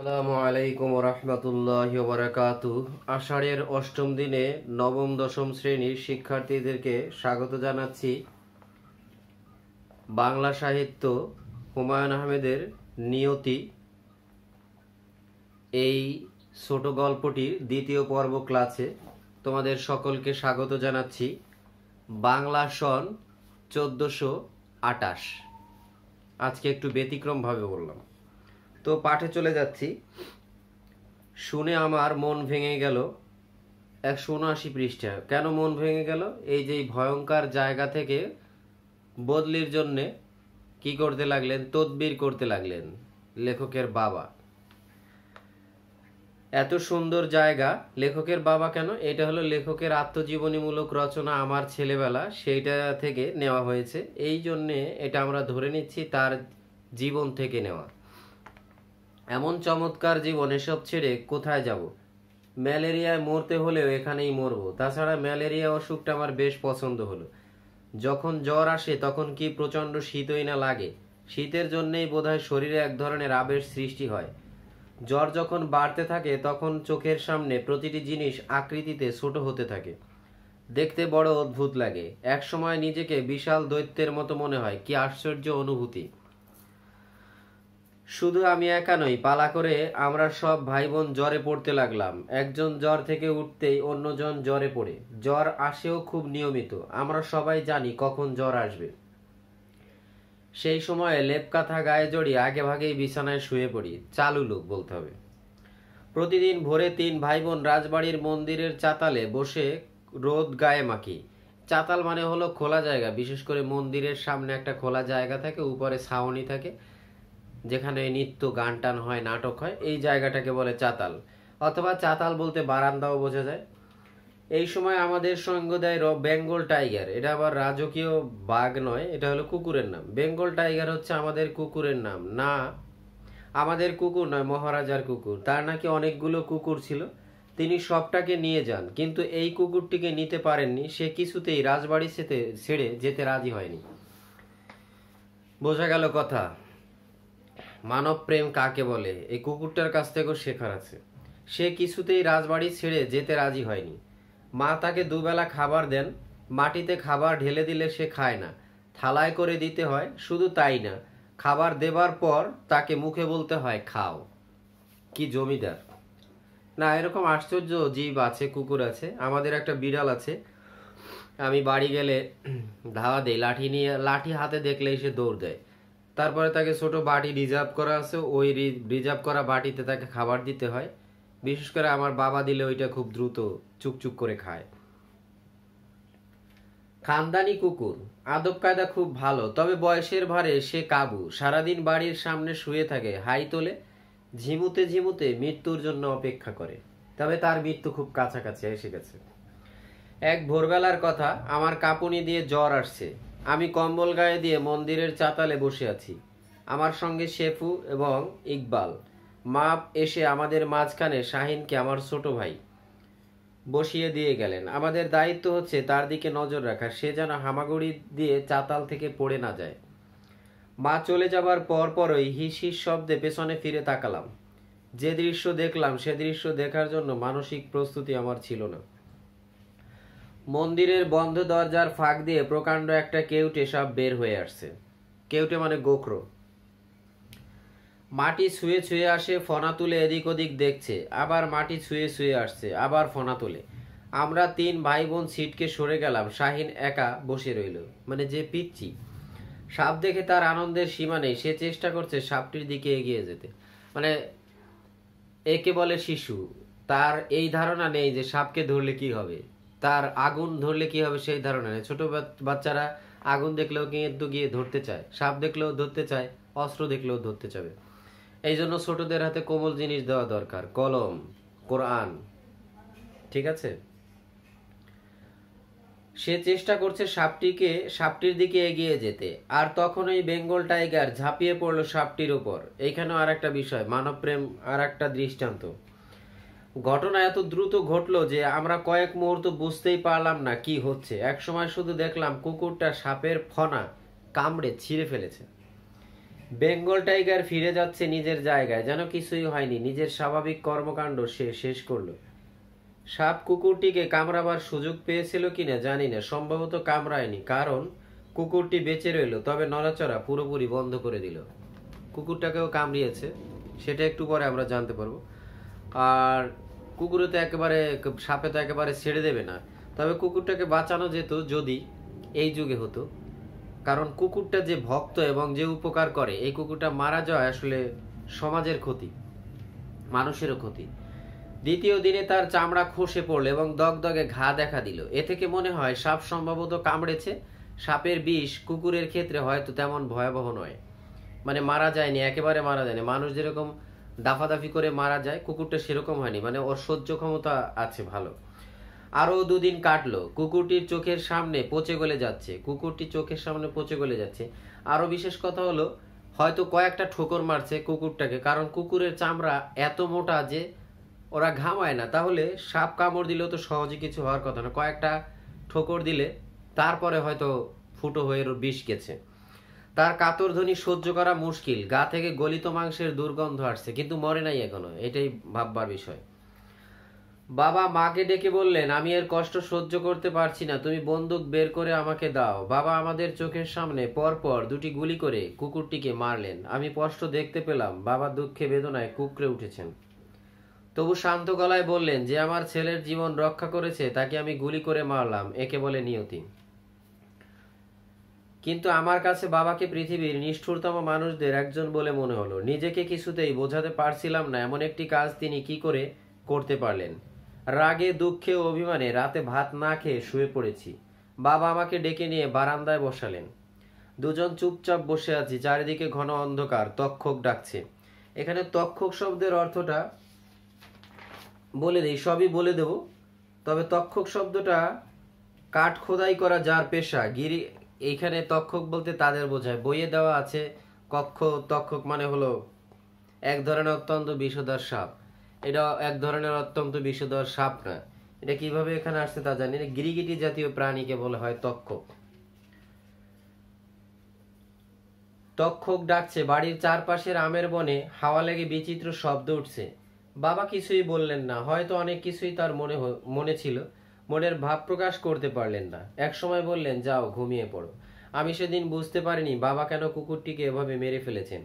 আসসালামু আলাইকুম রহমতুল্লাহি ওয়া বারাকাতুহু। আষাঢ়ের অষ্টম দিনে নবম দশম শ্রেণীর শিক্ষার্থীদেরকে স্বাগত জানাচ্ছি। বাংলা সাহিত্য হুমায়ুন আহমেদের নিয়তি এই ছোট গল্পটির দ্বিতীয় পর্ব ক্লাসে তোমাদের সকলকে স্বাগত জানাচ্ছি। বাংলা সন 1428। আজকে একটু ব্যতিক্রমভাবে বললাম। তো পাঠে চলে যাচ্ছি। শুনে আমার মন ভেঙে গেল। 179 পৃষ্ঠা। কেন মন ভেঙে গেল? এই যে ভয়ঙ্কর জায়গা থেকে বদলির জন্যে কি করতে লাগলেন? তদবির করতে লাগলেন লেখকের বাবা। এত সুন্দর জায়গা, লেখকের বাবা কেন? এটা হলো লেখকের আত্মজীবনীমূলক রচনা আমার ছেলেবেলা, সেইটা থেকে নেওয়া হয়েছে। এই জন্যে এটা আমরা ধরে নিচ্ছি তার জীবন থেকে নেওয়া। এমন চমৎকার জীবন, এসব ছেড়ে কোথায় যাব? ম্যালেরিয়ায় মরতে হলেও এখানেই মরবো। তাছাড়া ম্যালেরিয়া অসুখটা আমার বেশ পছন্দ হলো। যখন জ্বর আসে তখন কি প্রচণ্ড শীতই না লাগে। শীতের জন্যেই বোধহয় শরীরে এক ধরনের আবেশ সৃষ্টি হয়। জ্বর যখন বাড়তে থাকে তখন চোখের সামনে প্রতিটি জিনিস আকৃতিতে ছোট হতে থাকে। দেখতে বড় অদ্ভুত লাগে। এক সময় নিজেকে বিশাল দৈত্যের মতো মনে হয়। কি আশ্চর্য অনুভূতি! শুধু আমি একা নই, পালা করে আমরা সব ভাই বোন জ্বরে পড়তে লাগলাম। একজন জ্বর থেকে উঠতেই অন্যজন জ্বরে পড়ে। জ্বর আসেও খুব নিয়মিত। আমরা সবাই জানি কখন জ্বর আসবে। সেই সময়ে লেপ কাঁথা গায়ে জড়িয়ে আগে ভাগেই বিছানায় শুয়ে পড়ি। চালু লোক বলতে হবে। প্রতিদিন ভোরে 3 ভাই বোন রাজবাড়ির মন্দিরের চাতালে বসে রোদ গায়ে মাখি। চাতাল মানে হলো খোলা জায়গা। বিশেষ করে মন্দিরের সামনে একটা খোলা জায়গা থাকে, উপরে ছাউনি থাকে, যেখানে নৃত্য গান টান হয়, নাটক হয়। এই জায়গাটাকে বলে চাতাল, অথবা চাতাল বলতে বারান্দাও বোঝা যায়। এই সময় আমাদের সঙ্গ দেয় বেঙ্গল টাইগার। এটা আবার রাজকীয় বাঘ নয়, এটা হলো কুকুরের নাম। বেঙ্গল টাইগার হচ্ছে আমাদের কুকুরের নাম। না, আমাদের কুকুর নয়, মহারাজার কুকুর। তার নাকি অনেকগুলো কুকুর ছিল। তিনি সবটাকে নিয়ে যান, কিন্তু এই কুকুরটিকে নিতে পারেননি। সে কিছুতেই রাজবাড়ি ছেড়ে যেতে রাজি হয়নি। বোঝা গেল কথা, মানব প্রেম কাকে বলে এই কুকুরটার কাছ থেকেও শেখার আছে। সে কিছুতেই রাজবাড়ি ছেড়ে যেতে রাজি হয়নি। মা তাকে দুবেলা খাবার দেন। মাটিতে খাবার ঢেলে দিলে সে খায় না, থালায় করে দিতে হয়। শুধু তাই না, খাবার দেবার পর তাকে মুখে বলতে হয় খাও। কি জমিদার না! এরকম আশ্চর্য জীব আছে, কুকুর আছে। আমাদের একটা বিড়াল আছে। আমি বাড়ি গেলে ধাওয়া দেই, লাঠি নিয়ে। লাঠি হাতে দেখলেই সে দৌড় দেয়। তারপরে তাকে ছোট বাটি রিজার্ভ করা আছে, ওই রিজার্ভ করা বাটিতে তাকে খাবার দিতে হয়। বিশেষ করে আমার বাবা দিলে ওইটা খুব দ্রুত চুকচুক করে খায়। খানদানি কুকুর, আদব কায়দা খুব ভালো, তবে বয়সের ভারে সে কাবু। সারাদিন বাড়ির সামনে শুয়ে থাকে, হাই তোলে, ঝিমুতে ঝিমুতে মৃত্যুর জন্য অপেক্ষা করে। তবে তার মৃত্যু খুব কাছাকাছি এসে গেছে। এক ভোরবেলার কথা, আমার কাঁপুনি দিয়ে জ্বর আসছে। আমি কম্বল গায়ে দিয়ে মন্দিরের চাতালে বসে আছি। আমার সঙ্গে শেফু এবং ইকবাল। মা এসে আমাদের মাঝখানে শাহিনকে, আমার ছোট ভাই, বসিয়ে দিয়ে গেলেন। আমাদের দায়িত্ব হচ্ছে তার দিকে নজর রাখা, সে যেন হামাগুড়ি দিয়ে চাতাল থেকে পড়ে না যায়। মা চলে যাবার পরপরই হিস হিস শব্দে পেছনে ফিরে তাকালাম। যে দৃশ্য দেখলাম সে দৃশ্য দেখার জন্য মানসিক প্রস্তুতি আমার ছিল না। মন্দিরের বন্ধ দরজার ফাঁক দিয়ে প্রকাণ্ড একটা কেউটে সাপ বের হয়ে আসছে। কেউটে মানে গোখরো। মাটি ছুঁয়ে ছুঁয়ে আসে, ফনা তুলে এদিক ওদিক দেখছে, আবার মাটি ছুঁয়ে ছুঁয়ে আসছে, আবার ফনা তোলে। আমরা 3 ভাই বোন ছিটকে সরে গেলাম। শাহিন একা বসে রইল, মানে যে পিচ্চি। সাপ দেখে তার আনন্দের সীমা নেই। সে চেষ্টা করছে সাপটির দিকে এগিয়ে যেতে। মানে একে বলে শিশু। তার এই ধারণা নেই যে সাপকে ধরলে কি হবে, তার আগুন ধরলে কি হবে সেই ধারণা নেই। ছোট বাচ্চারা আগুন দেখলেও কিন্তু গিয়ে ধরতে চায়, সাপ দেখলেও ধরতে চায়, অস্ত্র দেখলেও ধরতে চাবে। এই জন্য ছোটদের হাতে কোমল জিনিস দেওয়া দরকার, কলম, কোরআন। ঠিক আছে? সে চেষ্টা করছে সাপটির দিকে এগিয়ে যেতে, আর তখন এই বেঙ্গল টাইগার ঝাঁপিয়ে পড়লো সাপটির উপর। এইখানেও আর একটা বিষয়, মানবপ্রেম আর একটা দৃষ্টান্ত। ঘটনা এত দ্রুত ঘটলো যে আমরা কয়েক মুহূর্ত বুঝতেই পারলাম না কি হচ্ছে। একসময় শুধু দেখলাম কুকুরটা সাপের ফনা কামড়ে ছিঁড়ে ফেলেছে। বেঙ্গল টাইগার ফিরে যাচ্ছে নিজের জায়গায়, যেন কিছুই হয়নি, নিজের স্বাভাবিক কর্মকাণ্ড সে শেষ করলো। সাপ কুকুরটিকে কামড়াবার সুযোগ পেয়েছিল কিনা জানি না, সম্ভবত কামড়ায়নি, কারণ কুকুরটি বেঁচে রইল, তবে নড়াচড়া পুরোপুরি বন্ধ করে দিল। কুকুরটাকেও কামড়িয়েছে, সেটা একটু পরে আমরা জানতে পারবো। আর কুকুরে তো একেবারে, সাপে তো একেবারে ছেড়ে দেবে না, তবে কুকুরটাকে বাঁচানো যেত যদি এই যুগে হতো, কারণ কুকুরটা যে ভক্ত এবং যে উপকার করে, এই কুকুরটা মারা যাওয়া আসলে সমাজের ক্ষতি, মানুষেরও ক্ষতি। দ্বিতীয় দিনে তার চামড়া খসে পড়ল এবং দগদগে ঘা দেখা দিল। এ থেকে মনে হয় সাপ সম্ভবত কামড়েছে। সাপের বিষ কুকুরের ক্ষেত্রে হয়তো তেমন ভয়াবহ নয়, মানে মারা যায়নি, একেবারে মারা যায়নি। মানুষ যেরকম দাফাদাফি করে মারা যায়, কুকুরটা সেরকম হয়নি, মানে ওর সহ্য ক্ষমতা আছে ভালো। আরো দুদিন কাটলো, কুকুরটির চোখের সামনে পচে গলে যাচ্ছে, কুকুরটি চোখের সামনে পচে গলে যাচ্ছে। আরো বিশেষ কথা হলো, হয়তো কয়েকটা ঠোকর মারছে কুকুরটাকে, কারণ কুকুরের চামড়া এত মোটা যে ওরা ঘামায় না। তাহলে সাপ কামড় দিলেও তো সহজে কিছু হওয়ার কথা না, কয়েকটা ঠোকর দিলে তারপরে হয়তো ফুটো হয়ে বিষ গেছে। তার কাতর ধ্বনি সহ্য করা মুশকিল, গা থেকে গলিত মাংসের দুর্গন্ধ আসছে, কিন্তু মরে নাই এখনো, এটাই ভাববার বিষয়। বাবা মাকে ডেকে বললেন, আমি এর কষ্ট সহ্য করতে পারছি না, তুমি বন্দুক বের করে আমাকে দাও। বাবা আমাদের চোখের সামনে পরপর দুটি গুলি করে কুকুরটিকে মারলেন। আমি স্পষ্ট দেখতে পেলাম বাবা দুঃখে বেদনায় কুঁকড়ে উঠেছেন। তবু শান্ত গলায় বললেন, যে আমার ছেলের জীবন রক্ষা করেছে তাকে আমি গুলি করে মারলাম, একে বলে নিয়তি। কিন্তু আমার কাছে বাবাকে পৃথিবীর নিষ্ঠুরতম মানুষদের একজন বলে মনে হলো। নিজেকে কিছুতেই বোঝাতে পারছিলাম না এমন একটি কাজ তিনি কি করে করতে পারলেন। রাগে দুঃখে ও অভিমানে রাতে ভাত না খেয়ে শুয়ে পড়েছি। বাবা আমাকে ডেকে নিয়ে বারান্দায় বসালেন। দুজন চুপচাপ বসে আছি, চারিদিকে ঘন অন্ধকার, তক্ষক ডাকছে। এখানে তক্ষক শব্দের অর্থটা বলে দেই, সবই বলে দেব। তবে তক্ষক শব্দটা কাঠ খোদাই করা যার পেশা, গিরি, এইখানে তক্ষক বলতে তাদের বোঝায়। বইয়ে দেওয়া আছে কক্ষ তক্ষক মানে হলো এক ধরনের অত্যন্ত বিষধর সাপ। এটা এক ধরনের অত্যন্ত বিষধর সাপ না, এটা কিভাবে এখানে আসছে তা জানি না। গিরিগিটি জাতীয় প্রাণীকে বলা হয় তক্ষক। তক্ষক ডাকছে। বাড়ির চারপাশের আমের বনে হাওয়া লেগে বিচিত্র শব্দ উঠছে। বাবা কিছুই বললেন না, হয়তো অনেক কিছুই তার মনে ছিল, মনের ভাব প্রকাশ করতে পারলেন না। এক সময় বললেন, যাও ঘুমিয়ে পড়ো। আমি সেদিন বুঝতে পারিনি বাবা কেন কুকুরটিকে এভাবে মেরে ফেলেছেন।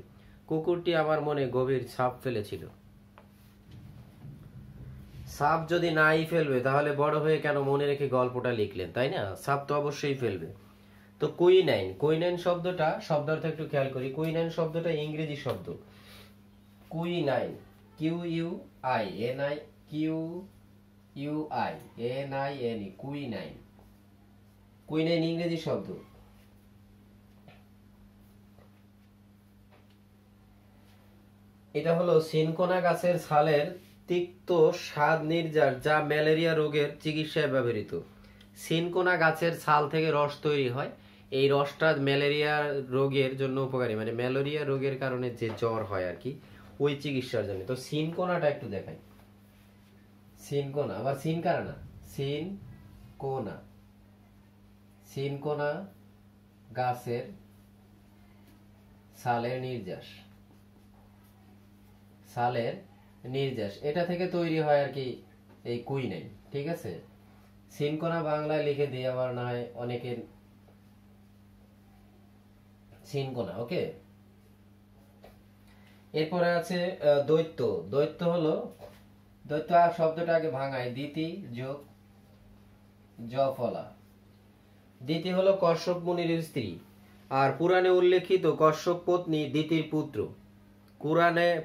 কুকুরটি আমার মনে গভীর ছাপ ফেলেছিল। সাপ যদি নাই ফেলবে তাহলে বড় হয়ে কেন মনে রেখে গল্পটা লিখলেন, তাই না? সাপ তো অবশ্যই ফেলবে। তো কুইনাইন, কুইনাইন শব্দটা শব্দার্থ একটু খেয়াল করি। কুইনাইন শব্দটা ইংরেজি শব্দ। Quinine, Q U I N I, Q U I N I N E, quinine. Quinine ইংরেজি শব্দ। এটা হলো সিনকোনা গাছের ছালের তিক্ত স্বাদ নির্যাস, যা ম্যালেরিয়া রোগের চিকিৎসায় ব্যবহৃত। সিনকোনা গাছের ছাল থেকে রস তৈরি হয়। এই রসটা ম্যালেরিয়া রোগের জন্য উপকারী, মানে ম্যালেরিয়া রোগের কারণে যে জ্বর হয় আর কি, ওই চিকিৎসার জন্য। তো সিনকোনাটা একটু দেখাই। সিনকোনা, আবার সিনকানা না, সিনকোনা। সিনকোনা গাছের ছালের নির্যাস, ছালের নির্যাস, এটা থেকে তৈরি হয় আর কি এই কুইনাইন। ঠিক আছে, সিনকোনা বাংলায় লিখে দিয়ে আবার না হয় অনেকের সিনকোনা। ওকে, এরপরে আছে দৈত্য। দৈত্য হলো, দৈত্য শব্দটা আগে ভাঙায়, দিতি যোগ জফলা। দিতি হলো কশ্যপ মুনির স্ত্রী, আর পুরাণে উল্লেখিত কশ্যপ পত্নী দিতির পুত্র।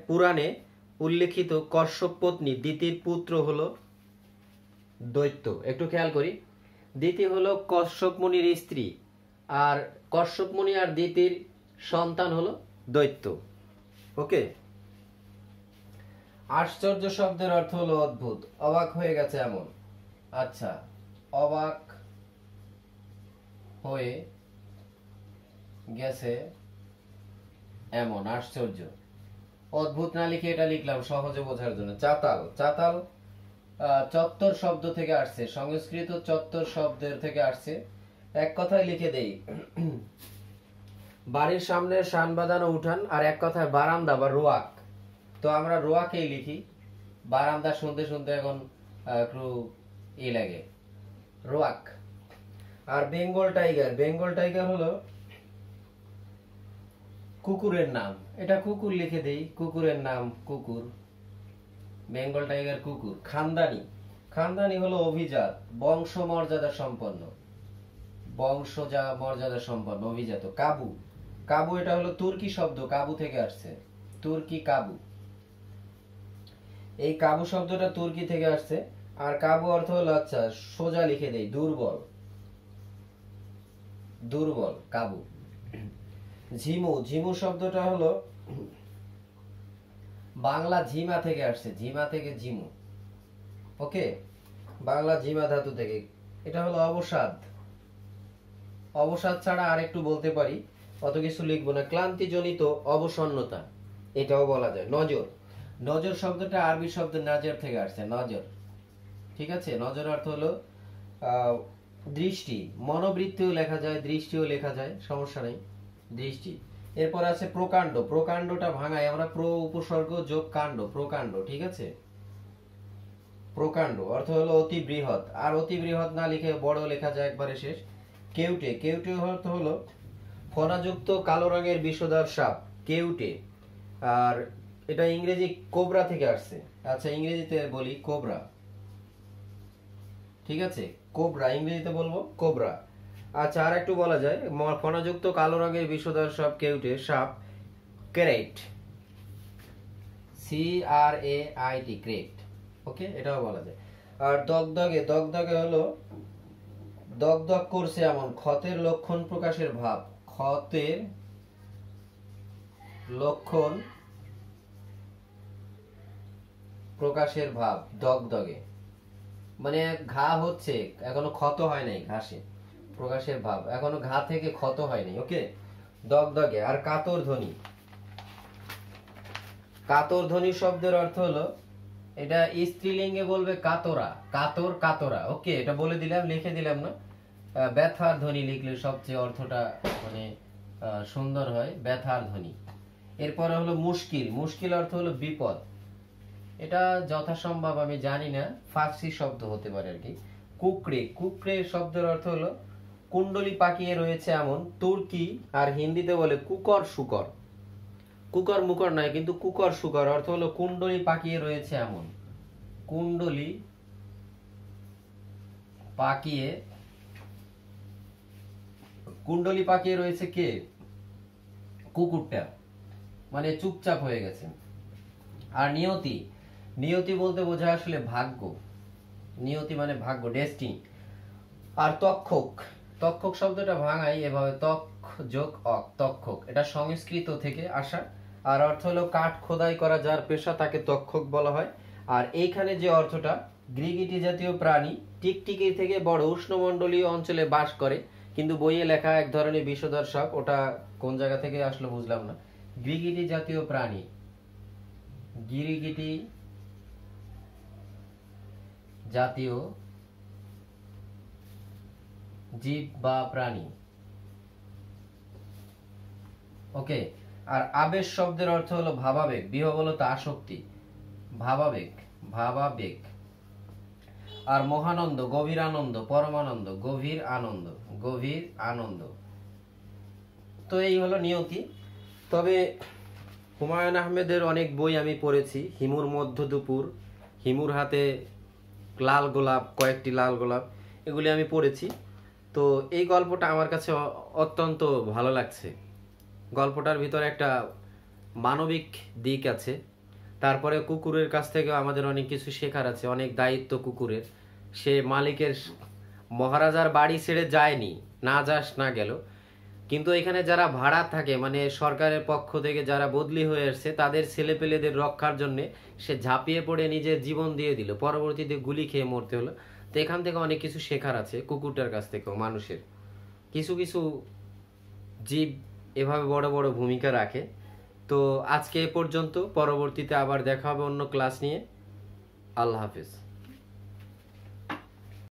পুরাণে উল্লেখিত কশ্যপ পত্নী দিতির পুত্র হলো দৈত্য। একটু খেয়াল করি, দিতি হলো কশ্যপ মুনির স্ত্রী, আর কশ্যপ মুনি আর দিতির সন্তান হলো দৈত্য। ওকে, আশ্চর্য শব্দের অর্থ হলো অদ্ভুত, অবাক হয়ে গেছে এমন। আচ্ছা, অবাক হয়ে গেছে এমন, আশ্চর্য। অদ্ভুত না লিখে এটা লিখলাম সহজে বোঝার জন্য। চাতাল, চাতাল চত্বর শব্দ থেকে আসছে, সংস্কৃত চত্বর শব্দের থেকে আসছে। এক কথায় লিখে দেই, বাড়ির সামনে শান বাঁধানো উঠান, আর এক কথায় বারান্দা বা রোয়াক। তো আমরা রোয়াকেই লিখি, বারান্দা শুনতে শুনতে এখন একটু লাগে, রোয়াক। আর বেঙ্গল টাইগার, বেঙ্গল টাইগার হলো কুকুরের নাম, এটা কুকুর লিখে দেই, কুকুরের নাম কুকুর, বেঙ্গল টাইগার কুকুর। খানদানি, খানদানি হলো অভিজাত, বংশ মর্যাদা সম্পন্ন, বংশ যা মর্যাদা সম্পন্ন, অভিজাত। কাবু, কাবু এটা হলো তুর্কি শব্দ, কাবু থেকে আসছে, তুর্কি কাবু। এই কাবু শব্দটা তুর্কি থেকে আসছে। আর কাবু অর্থ হলো, আচ্ছা সোজা লিখে দেই, দুর্বল, দুর্বল, কাবু। ঝিমু, ঝিমু শব্দটা হলো বাংলা ঝিমা থেকে আসছে, ঝিমা থেকে ঝিমু, ওকে, বাংলা ঝিমা ধাতু থেকে। এটা হলো অবসাদ, অবসাদ ছাড়া আর একটু বলতে পারি, অত কিছু লিখবো না। ক্লান্তিজনিত অবসন্নতা, এটাও বলা যায়। নজর, নজর শব্দটা আরবি শব্দ নাজর থেকে আসছে, নজর, ঠিক আছে। নজর অর্থ হলো দৃষ্টি, মনোবৃত্তিও লেখা যায়, দৃষ্টিও লেখা যায়, সমস্যা নেই, দৃষ্টি। এরপর আছে প্রকাণ্ড, প্রকাণ্ডটা ভাঙায় আমরা প্র উপসর্গ যোগ কাণ্ড, প্রকাণ্ড, ঠিক আছে। প্রকাণ্ড অর্থ হলো অতি বৃহৎ, আর অতি বৃহৎ না লিখে বড় লেখা যায়, একবারে শেষ। কেউটে, কেউটে অর্থ হলো ফণাযুক্ত কালো রঙের বিষধর সাপ, কেউটে। আর এটা ইংরেজি কোবরা থেকে আসছে, আচ্ছা ইংরেজিতে বলি কোবরা, ঠিক আছে, কোবরা, ইংরেজিতে বলবো কোবরা। আচ্ছা আর একটু বলা যায়, ফণাযুক্ত কালো রঙের বিষধর সাপ কেউটে, সাপ ক্রেট, CRAIT, ক্রেট, ওকে, এটাও বলা যায়। আর দগদগে, দগদগে হলো দগদগ করছে এমন, ক্ষতের লক্ষণ প্রকাশের ভাব, ক্ষতের লক্ষণ প্রকাশের ভাব, দগদগে মানে ঘা হচ্ছে, এখনো ক্ষত হয় নাই, ঘাসে প্রকাশের ভাব, এখনো ঘা থেকে ক্ষত হয় নাই, ওকে, দগদগে। আর কাতর ধ্বনি, কাতর ধ্বনি শব্দের অর্থ হলো, এটা স্ত্রীলিঙ্গে বলবে কাতরা, কাতর, কাতরা, ওকে, এটা বলে দিলাম, লিখে দিলাম না। ব্যথার ধ্বনি লিখলে সবচেয়ে অর্থটা মানে সুন্দর হয়, ব্যথার ধ্বনি। এরপরে হলো মুশকিল, মুশকিল অর্থ হলো বিপদ, এটা যথাসম্ভব আমি জানি না, ফার্সি শব্দ হতে পারে আর কি। কুকড়ে, কুকড়ে শব্দের অর্থ হলো কুণ্ডলি পাকিয়ে রয়েছে এমন, তুর্কি আর হিন্দিতে বলে কুকর শুকর, কুকর মুকর নয় কিন্তু কুকর শুকর, অর্থ হলো কুণ্ডলি পাকিয়ে রয়েছে এমন, কুণ্ডলি পাকিয়ে, কুণ্ডলি পাকিয়ে রয়েছে কে, কুকুরটা, মানে চুপচাপ হয়ে গেছে। আর নিয়তি, নিয়তি বলতে বোঝায় আসলে ভাগ্য, নিয়তি মানে ভাগ্য, ডেস্টিনি। আর তক্ষক, তক্ষক শব্দটা ভাঙাই এভাবে, তক যোগ অক, তক্ষক, এটা সংস্কৃত থেকে আসা। আর অর্থ হলো কাঠ খোদাই করা যার পেশা তাকে তক্ষক বলা হয়। আর এইখানে যে অর্থটা, গিরগিটি জাতীয় প্রাণী, টিকটিকির থেকে বড়, উষ্ণমণ্ডলীয় অঞ্চলে বাস করে, কিন্তু বইয়ে লেখা এক ধরনের বিষধর সাপ, ওটা কোন জায়গা থেকে আসলো বুঝলাম না। গিরগিটি জাতীয় প্রাণী, গিরগিটি জাতীয় জীব বা প্রাণী, ওকে। আর আবেশ শব্দের অর্থ হলো ভাবাবেগ, বিহবলতা, আসক্তি, ভাবাবেগ, ভাবাবেগ। আর মহানন্দ, গভীর আনন্দ, পরমানন্দ, গভীর আনন্দ, গভীর আনন্দ। তো এই হলো নিয়তি। তবে হুমায়ুন আহমেদের অনেক বই আমি পড়েছি, হিমুর মধ্য দুপুর, হিমুর হাতে লাল গোলাপ, কয়েকটি লাল গোলাপ, এগুলি আমি পড়েছি। তো এই গল্পটা আমার কাছে অত্যন্ত ভালো লাগছে। গল্পটার ভিতরে একটা মানবিক দিক আছে, তারপরে কুকুরের কাছ থেকে আমাদের অনেক কিছু শেখার আছে, অনেক দায়িত্ব কুকুরের। সে মালিকের, মহারাজার বাড়ি ছেড়ে যায়নি, না যাস না গেল, কিন্তু এখানে যারা ভাড়া থাকে, মানে সরকারের পক্ষ থেকে যারা বদলি হয়ে আসছে, তাদের ছেলেপেলেদের রক্ষার জন্য সে ঝাঁপিয়ে পড়ে নিজের জীবন দিয়ে দিল, পরবর্তীতে গুলি খেয়ে মরতে হলো। তো এখান থেকে অনেক কিছু শেখার আছে কুকুরটার কাছ থেকেও, মানুষের কিছু কিছু জীব এভাবে বড় বড় ভূমিকা রাখে। তো আজকে এ পর্যন্ত, পরবর্তীতে আবার দেখা হবে অন্য ক্লাস নিয়ে। আল্লাহ হাফিজ।